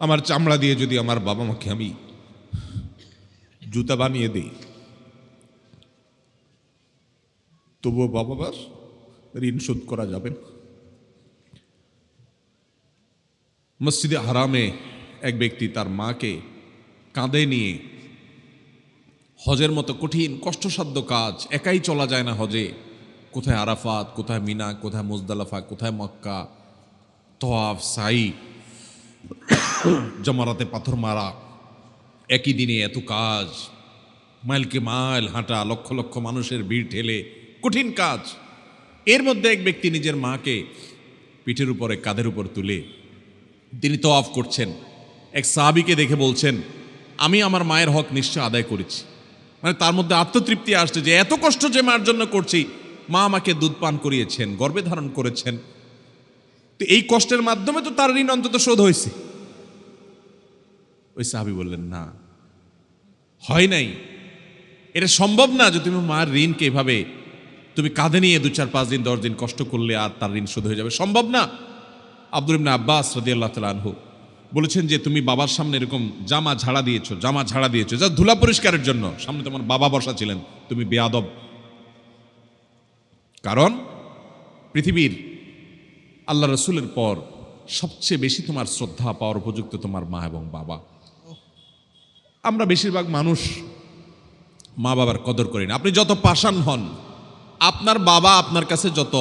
আমার চামড়া দিয়ে যদি আমার বাবা মাকে আমি জুতা বানিয়ে দিই, তবুও বাবা মার ঋণ শোধ করা যাবে না। মসজিদে হারামে এক ব্যক্তি তার মাকে কাঁধে নিয়ে হজের মতো কঠিন কষ্টসাধ্য কাজ, একাই চলা যায় না হজে, কোথায় আরাফাত, কোথায় মিনা, কোথায় মুজদালিফা, কোথায় মক্কা, তওয়াফ, সাই, জমারাতে পাথর মারা, একই দিনে এত কাজ, মাইলকে মাইল হাঁটা, লক্ষ লক্ষ মানুষের ভিড় ঠেলে কঠিন কাজ। এর মধ্যে এক ব্যক্তি নিজের মাকে পিঠের উপরে কাঁধের উপর তুলে তিনি তওয়াফ করছেন। এক সাহাবীকে দেখে বলছেন, আমি আমার মায়ের হক নিশ্চয় আদায় করেছি। মানে তার মধ্যে আত্মতৃপ্তি আসছে যে এত কষ্ট যে মার জন্য করছি, মা আমাকে দুধ পান করিয়েছেন, গর্ভে ধারণ করেছেন, তো এই কষ্টের মাধ্যমে তো তার ঋণ অন্তত শোধ হয়েছে। ওই সাহাবী বললেন, না, হয় নাই, এটা সম্ভব না যে তুমি মার ঋণকে এভাবে তুমি কাঁধে নিয়ে 2, 4, 5 দিন 10 দিন কষ্ট করলে আর তার ঋণ শোধ হয়ে যাবে, সম্ভব না। আব্দুল ইবনে আব্বাস রাদিয়াল্লাহু তাআলা আনহু বলেছেন যে তুমি বাবার সামনে এরকম জামা ঝাড়া দিয়েছো যা ধুলা পরিষ্কারের জন্য, সামনে তোমার বাবা বসা ছিলেন, তুমি বেয়াদব। কারণ পৃথিবীর আল্লাহ রসুলের পর সবচেয়ে বেশি তোমার শ্রদ্ধা পাওয়ার উপযুক্ত তোমার মা এবং বাবা। আমরা বেশিরভাগ মানুষ মা বাবার কদর করি না। আপনি যত পাষাণ হন, আপনার বাবা আপনার কাছে যত,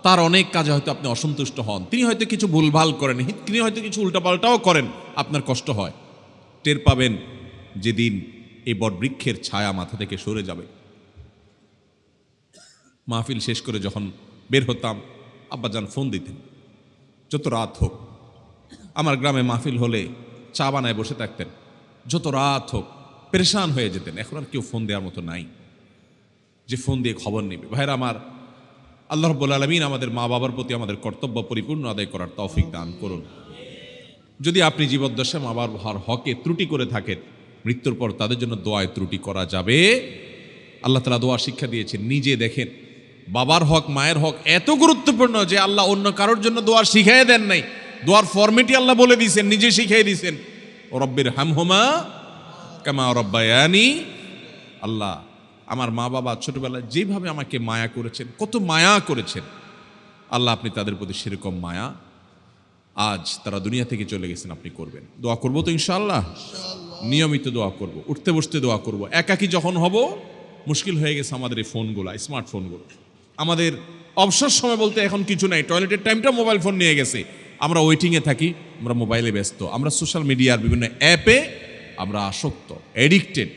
তার অনেক কাজে হয়তো আপনি অসন্তুষ্ট হন, তিনি হয়তো কিছু ভুলভাল করেন, তিনি হয়তো কিছু উল্টাপাল্টাও করেন, আপনার কষ্ট হয়। টের পাবেন যেদিন এই বটবৃক্ষের ছায়া মাথা থেকে সরে যাবে। মাহফিল শেষ করে যখন বের হতাম, আব্বাজান ফোন দিতেন, যত রাত হোক। আমার গ্রামে মাহফিল হলে চা বানায় বসে থাকতেন, যত রাত হোক, পেরেশান হয়ে যেতেন। এখন আর কেউ ফোন দেওয়ার মতো নাই যে ফোন দিয়ে খবর নেবে। ভাইরা আমার, আল্লাহ রাব্বুল আলামিন আমাদের মা বাবার প্রতি আমাদের কর্তব্য পরিপূর্ণ আদায় করার তৌফিক দান করুন। যদি আপনি জীবদ্দশায় মা বাবার হকে ত্রুটি করে থাকেন, মৃত্যুর পর তাদের জন্য দোয়ায় ত্রুটি করা যাবে। আল্লাহ তাআলা দোয়া শিক্ষা দিয়েছেন। নিজে দেখেন, বাবার হক, মায়ের হক এত গুরুত্বপূর্ণ যে আল্লাহ অন্য কারোর জন্য দোয়া শিখাই দেন নাই, দোয়ার ফরম্যাটই আল্লাহ বলে দিয়েছেন, নিজে শিখাই দিয়েছেন, রব্বির হামহুমা কামা রব্বায়ানি। আল্লাহ, আমার মা বাবা ছোটবেলায় যেভাবে আমাকে মায়া করেছেন, কত মায়া করেছেন, আল্লাহ আপনি তাদের প্রতি সেরকম মায়া আজ তারা দুনিয়া থেকে চলে গেছেন আপনি করবেন। দোয়া করবো তো ইনশাআল্লাহ, নিয়মিত দোয়া করব, উঠতে বসতে দোয়া করব। একাকী যখন হব, মুশকিল হয়ে গেছে আমাদের এই ফোনগুলো, স্মার্টফোনগুলো। আমাদের অবসর সময় বলতে এখন কিছু নাই, টয়লেটের টাইমটা মোবাইল ফোন নিয়ে গেছে। আমরা ওয়েটিংয়ে থাকি, আমরা মোবাইলে ব্যস্ত, আমরা সোশ্যাল মিডিয়ার বিভিন্ন অ্যাপে আমরা আসক্ত, এডিক্টেড,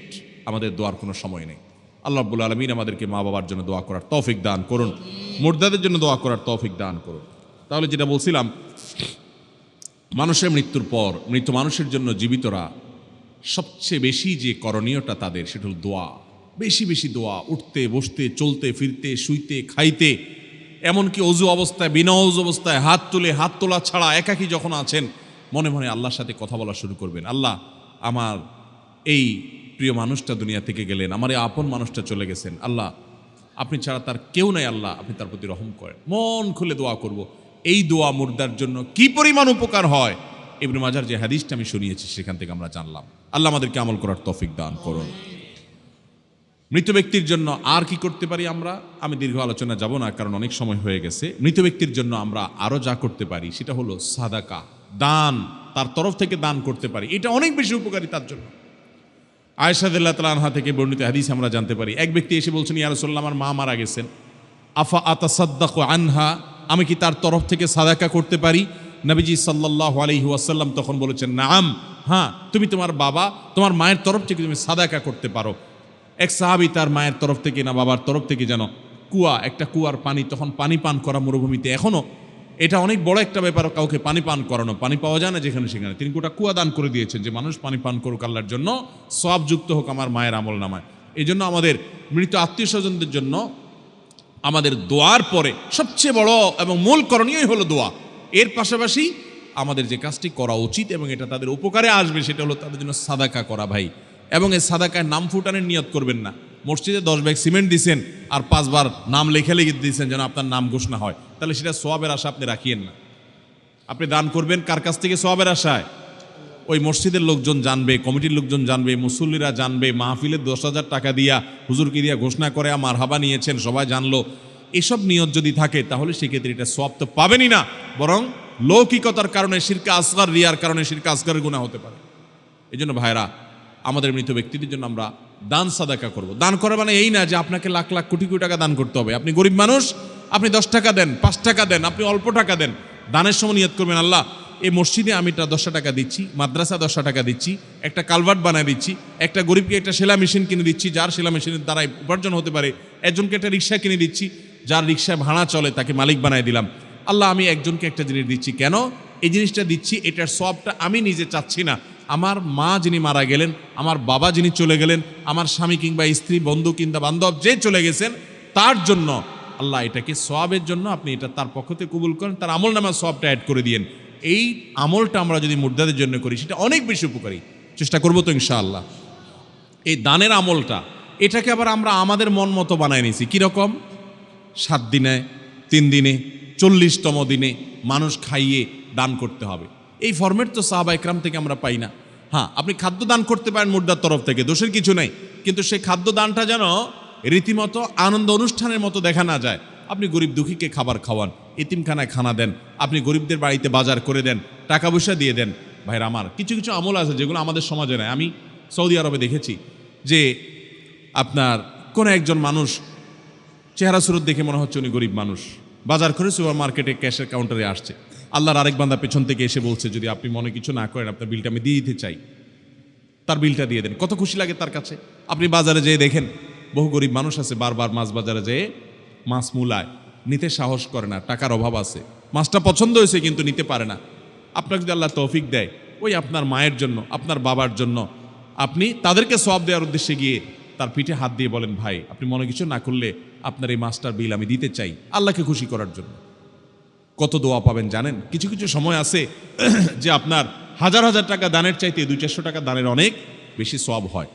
আমাদের দোয়ার কোনো সময় নেই। আল্লাহ রাব্বুল আলামিন আমাদেরকে মা বাবার জন্য দোয়া করার তৌফিক দান করুন, মুর্দাদের জন্য দোয়া করার তৌফিক দান করুন। তাহলে যেটা বলছিলাম, মানুষের মৃত্যুর পর মৃত মানুষের জন্য জীবিতরা সবচেয়ে বেশি যে করণীয়টা তাদের, সেটা হল দোয়া। বেশি বেশি দোয়া, উঠতে বসতে, চলতে ফিরতে, শুইতে খাইতে, এমনকি অজু অবস্থায়, বিনা অজু অবস্থায় হাত তুলে, হাত তোলা ছাড়া একাকী যখন আছেন, মনে মনে আল্লাহর সাথে কথা বলা শুরু করবেন। আল্লাহ, আমার এই প্রিয় মানুষটা দুনিয়া থেকে গেলেন, আমার এই আপন মানুষটা চলে গেছেন, আল্লাহ আপনি ছাড়া তার কেউ নাই, আল্লাহ আপনি তার প্রতি রহম করেন। মন খুলে দোয়া করব। এই দোয়া মুর্দার জন্য কি পরিমাণ উপকার হয়, ইবনে মাজার যে হাদিসটা আমি শুনিয়েছি সেখান থেকে আমরা জানলাম। আল্লাহ আমাদেরকে আমল করার তৌফিক দান করুন। মৃত ব্যক্তির জন্য আর কি করতে পারি আমরা, আমি দীর্ঘ আলোচনা যাব না, কারণ অনেক সময় হয়ে গেছে। মৃত ব্যক্তির জন্য আমরা আরও যা করতে পারি সেটা হলো সাদাকা, দান, তার তরফ থেকে দান করতে পারি, এটা অনেক বেশি উপকারী তার জন্য। আয়েশা রাদিয়াল্লাহু তাআলা আনহা থেকে বর্ণিত হাদিস আমরা জানতে পারি, এক ব্যক্তি এসে বলছেন, ইয়া রাসূলুল্লাহ, আমার মা মারা গেছেন, আফা আতাসাদ্দাকু আনহা, আমি কি তার তরফ থেকে সাদাকা করতে পারি? নবীজি সাল্লাল্লাহু আলাইহি ওয়াসাল্লাম তখন বলেছেন, নাম, হ্যাঁ, তুমি তোমার বাবা, তোমার মায়ের তরফ থেকে তুমি সাদাকা করতে পারো। এক সাহাবী তার মায়ের তরফ থেকে না বাবার তরফ থেকে যেন একটা কুয়ার পানি, তখন পানি পান করা মরুভূমিতে এখনও এটা অনেক বড় একটা ব্যাপার, কাউকে পানি পান করানো, পানি পাওয়া যায় না যেখানে সেখানে, তিনি গোটা কুয়া দান করে দিয়েছেন যে মানুষ পানি পান করুক, আল্লাহর জন্য সওয়াবযুক্ত হোক আমার মায়ের আমল নামায়। এই জন্য আমাদের মৃত আত্মীয় স্বজনদের জন্য আমাদের দোয়ার পরে সবচেয়ে বড় এবং মূল করণীয় হলো দোয়া। এর পাশাপাশি আমাদের যে কাজটি করা উচিত এবং এটা তাদের উপকারে আসবে, সেটা হলো তাদের জন্য সাদাকা করা ভাই। এবং এই সাদাকায় নাম ফুটানোর নিয়ত করবেন না। মসজিদে 10 ব্যাগ সিমেন্ট দিয়েছেন আর 5 বার নাম লেখে দিয়েছেন যেন আপনার নাম ঘোষণা হয়, তাহলে সেটা সওয়াবের আশা আপনি রাখিয়েন না। আপনি দান করবেন কার কাছ থেকে? সওয়াবের আশায়। ওই মসজিদের লোকজন জানবে, কমিটির লোকজন জানবে, মুসল্লিরা জানবে, মাহফিলের 10,000 টাকা দিয়া হুজুরকে দিয়া ঘোষণা করে মারহাবা নিয়েছেন, সবাই জানলো, এসব নিয়ত যদি থাকে তাহলে সেক্ষেত্রে এটা সওয়াব তো পাবেনই না, বরং লৌকিকতার কারণে শিরকে আসগার, রিয়ার কারণে শিরকে আসগারের গুনাহ হতে পারে। এই জন্য ভাইরা, আমাদের মৃত ব্যক্তিদের জন্য আমরা দান সাদাকা করব। দান করা মানে এই না যে আপনাকে লাখ লাখ কোটি কোটি টাকা দান করতে হবে। আপনি গরিব মানুষ, আপনি 10 টাকা দেন, 5 টাকা দেন, আপনি অল্প টাকা দেন, দানের সময় নিয়ত করবেন, আল্লাহ এই মসজিদে আমি 10 টাকা দিচ্ছি, মাদ্রাসা 10 টাকা দিচ্ছি, একটা কালভার্ট বানায় দিচ্ছি, একটা গরিবকে একটা সেলা মেশিন কিনে দিচ্ছি যার সেলা মেশিনের দ্বারাই উপার্জন হতে পারে, একজনকে একটা রিক্সা কিনে দিচ্ছি যার রিক্সায় ভাড়া চলে তাকে মালিক বানায় দিলাম। আল্লাহ আমি একজনকে একটা জিনিস দিচ্ছি, কেন এই জিনিসটা দিচ্ছি? এটার সবটা আমি নিজে চাচ্ছি না, আমার মা যিনি মারা গেলেন, আমার বাবা যিনি চলে গেলেন, আমার স্বামী কিংবা স্ত্রী, বন্ধু কিংবা বান্ধব যে চলে গেছেন, তার জন্য আল্লাহ এটাকে সওয়াবের জন্য আপনি এটা তার পক্ষ থেকে কবুল করেন, তার আমল নামার সওয়াবটা অ্যাড করে দিয়েন। এই আমলটা আমরা যদি মুর্দাদের জন্য করি সেটা অনেক বেশি উপকারী। চেষ্টা করবো তো ইনশাআল্লাহ। এই দানের আমলটা, এটাকে আবার আমরা আমাদের মন মতো বানায় নিয়েছি। কীরকম? 7 দিনে, 3 দিনে, 40তম দিনে মানুষ খাইয়ে দান করতে হবে, এই ফরম্যাট তো সাহাবা ইকরাম থেকে আমরা পাই না। হ্যাঁ, আপনি খাদ্য দান করতে পারেন মুর্দার তরফ থেকে, দোষের কিছু নেই, কিন্তু সেই খাদ্য দানটা যেন রীতিমতো আনন্দ অনুষ্ঠানের মতো দেখা না যায়। আপনি গরিব দুঃখীকে খাবার খাওয়ান, এতিমখানায় খানা দেন, আপনি গরিবদের বাড়িতে বাজার করে দেন, টাকা পয়সা দিয়ে দেন। ভাইরা আমার, কিছু কিছু আমল আছে যেগুলো আমাদের সমাজে নেই। আমি সৌদি আরবে দেখেছি যে আপনার কোনো একজন মানুষ চেহারা সুরত দেখে মনে হচ্ছে উনি গরিব মানুষ, বাজার করে সুপার মার্কেটে ক্যাশের কাউন্টারে আসছে, আল্লাহর আরেক বান্দা পেছন থেকে এসে বলছে যদি আপনি মনে কিছু না করেন আপনার বিলটা আমি দিয়ে দিতে চাই, তার বিলটা দিয়ে দেন। কত খুশি লাগে তার কাছে। আপনি বাজারে যেয়ে দেখেন বহু গরিব মানুষ আছে বারবার মাছ বাজারে যেয়ে মাছ মূলায় নিতে সাহস করে না, টাকার অভাব আছে, মাছটা পছন্দ হয়েছে কিন্তু নিতে পারে না। আপনাকে যদি আল্লাহ তৌফিক দেয়, ওই আপনার মায়ের জন্য, আপনার বাবার জন্য আপনি তাদেরকে সওয়াব দেওয়ার উদ্দেশ্যে গিয়ে তার পিঠে হাত দিয়ে বলেন ভাই আপনি মনে কিছু না করলে আপনার এই মাছটার বিল আমি দিতে চাই, আল্লাহকে খুশি করার জন্য। কত দোয়া পাবেন জানেন? কিছু কিছু সময় আছে যে আপনার হাজার হাজার টাকা দানের চাইতে 200-400 টাকা দানের অনেক বেশি সওয়াব হয়।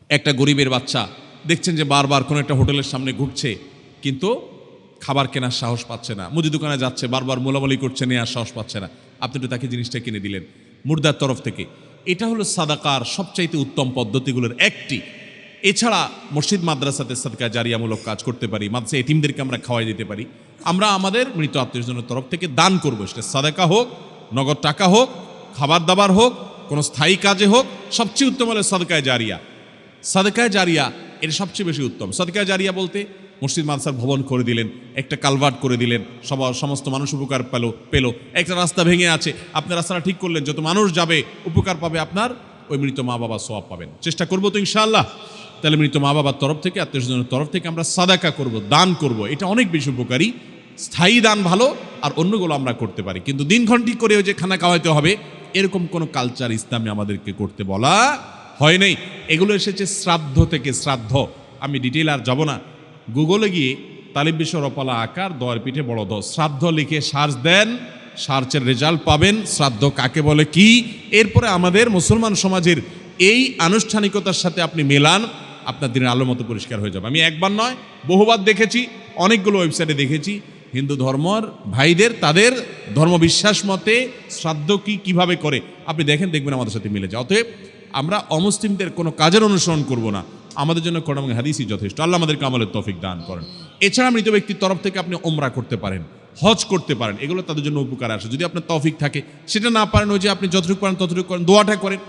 একটা গরিবের বাচ্চা দেখছেন যে বারবার কোনো একটা হোটেলের সামনে ঘুরছে, কিন্তু খাবার কেনার সাহস পাচ্ছে না, মুদি দোকানে যাচ্ছে, বারবার মোলামুলি করছে, নেওয়ার সাহস পাচ্ছে না, আপনি তো তাকে জিনিসটা কিনে দিলেন মুর্দার তরফ থেকে। এটা হলো সাদাকার সবচাইতে উত্তম পদ্ধতিগুলোর একটি। এছাড়া মসজিদ মাদ্রাসাতে সাদকা জারিয়ামূলক কাজ করতে পারি, মাদ্রাসা এতিমদেরকে আমরা খাওয়াই দিতে পারি। আমরা আমাদের মৃত আত্মীয়স্বজনের তরফ থেকে দান করবো, সেটা সাদাকা হোক, নগদ টাকা হোক, খাবার দাবার হোক, কোনো স্থায়ী কাজে হোক, সবচেয়ে উত্তম হলো সাদকায়ে জারিয়া। সাদকায়ে জারিয়া এটা সবচেয়ে বেশি উত্তম। সাদকায়ে জারিয়া বলতে মসজিদ মাদ্রাসার ভবন করে দিলেন, একটা কালভার্ট করে দিলেন, সমস্ত মানুষ উপকার পেল। একটা রাস্তা ভেঙে আছে, আপনি রাস্তাটা ঠিক করলেন, যত মানুষ যাবে উপকার পাবে, আপনার ওই মৃত মা বাবা সওয়াব পাবেন। চেষ্টা করবো তো ইনশাআল্লাহ। তাহলে মৃত মা বাবার তরফ থেকে, আত্মীয় স্বজনের তরফ থেকে আমরা সাদাকা করব, দান করব, এটা অনেক বেশি উপকারী। স্থায়ী দান ভালো, আর অন্যগুলো আমরা করতে পারি, কিন্তু দিন ঘন্টি করে ওই যে খানা খাওয়াইতে হবে এরকম কোনো কালচার ইসলামে আমাদেরকে করতে বলা হয় নাই। এগুলো এসেছে শ্রাদ্ধ থেকে। শ্রাদ্ধ আমি ডিটেল আর যাব না, গুগলে গিয়ে তালিব বিশ্ব রপালা আকার দয়ের পিঠে বড় দ শ্রাদ্ধ লিখে সার্চ দেন, সার্চের রেজাল্ট পাবেন, শ্রাদ্ধ কাকে বলে কি। এরপরে আমাদের মুসলমান সমাজের এই আনুষ্ঠানিকতার সাথে আপনি মেলান, আপনার দিনের আলো মতো পরিষ্কার হয়ে যাবে। আমি একবার নয় বহুবার দেখেছি, অনেকগুলো ওয়েবসাইটে দেখেছি হিন্দু ধর্মর ভাইদের তাদের ধর্মবিশ্বাস মতে শ্রাদ্ধ কিভাবে করে, আপনি দেখবেন আমাদের সাথে মিলে যায়। অতএব আমরা অমুসলিমদের কোনো কাজের অনুসরণ করব না, আমাদের জন্য কোরআন এবং হাদিসই যথেষ্ট। আল্লাহ আমাদেরকে আমলের তৌফিক দান করেন। এছাড়া মৃত ব্যক্তির তরফ থেকে আপনি ওমরা করতে পারেন, হজ করতে পারেন, এগুলো তাদের জন্য উপকার আসে। যদি আপনার তৌফিক থাকে, সেটা না পারেন ওই যে আপনি যতটুকু পারেন ততটুকু করেন, দোয়াটা করেন।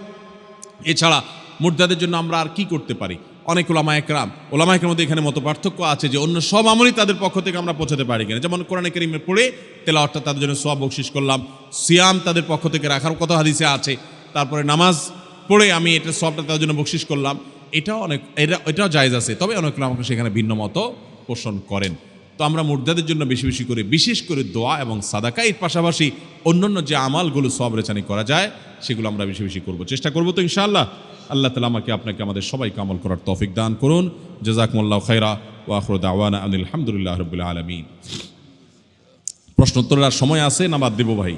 এছাড়া মুর্দাদের জন্য আমরা আর কি করতে পারি? অনেক ওলামা একরামের মধ্যে এখানে মত পার্থক্য আছে যে অন্য সব আমলই তাদের পক্ষ থেকে আমরা পৌঁছাতে পারি কিনা। যেমন কোরআনে কারীমে পড়ে তেলাওয়াতটা তাদের জন্য সওয়াব বকশিশ করলাম, সিয়াম তাদের পক্ষ থেকে রাখার কথা হাদিসে আছে, তারপরে নামাজ পড়ে আমি এটা সওয়াবটা তাদের জন্য বকশিশ করলাম, এটাও জায়েজ আছে। তবে অনেক আমাকে সেখানে ভিন্ন মত পোষণ করেন। তো আমরা মুর্দাদের জন্য বেশি বেশি করে, বিশেষ করে দোয়া এবং সাদাকা, এর পাশাপাশি অন্যান্য যে আমালগুলো সওয়াব রেচানি করা যায় সেগুলো আমরা বেশি বেশি করব, চেষ্টা করবো তো ইনশাআল্লাহ। আল্লাহ তাআলা আমাকে আপনাকে আমাদের সবাইকে আমল করার তৌফিক দান করুন। জাযাকুমুল্লাহু খাইরা ওয়া আখিরু দাওয়ানা আলহামদুলিল্লাহি রাব্বিল আলামিন। প্রশ্ন উত্তরের আর সময় আছে না বাদ দেব ভাই?